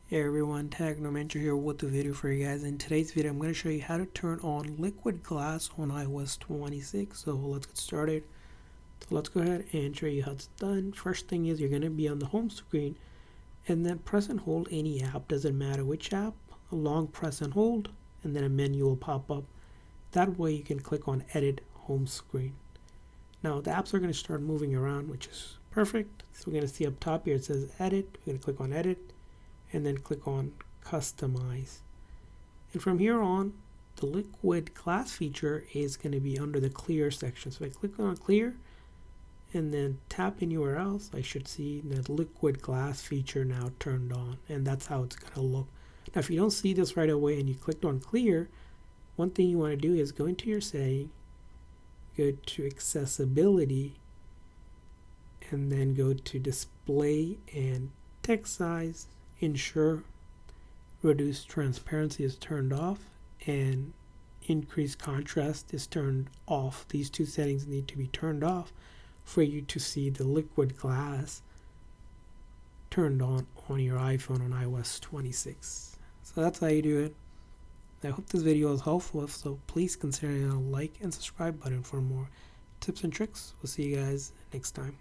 Hey everyone, Technomentary here with the video for you guys. In today's video, I'm going to show you how to turn on liquid glass on iOS 26. So let's get started. So let's go ahead and show you how it's done. First thing is you're going to be on the home screen and then press and hold any app. Doesn't matter which app. A long press and hold and then a menu will pop up. That way you can click on edit home screen. Now the apps are going to start moving around, which is perfect. So we're going to see up top here it says edit. We're going to click on edit and then click on customize, and from here on the liquid glass feature is going to be under the clear section. So I click on clear and then tap anywhere else, I should see that liquid glass feature now turned on, and that's how it's going to look. Now if you don't see this right away and you clicked on clear, one thing you want to do is go into your setting, go to accessibility, and then go to display and text size. Ensure reduce transparency is turned off and increase contrast is turned off. These two settings need to be turned off for you to see the liquid glass turned on your iPhone on iOS 26. So that's how you do it. I hope this video was helpful. If so, please consider a like and subscribe button for more tips and tricks. We'll see you guys next time.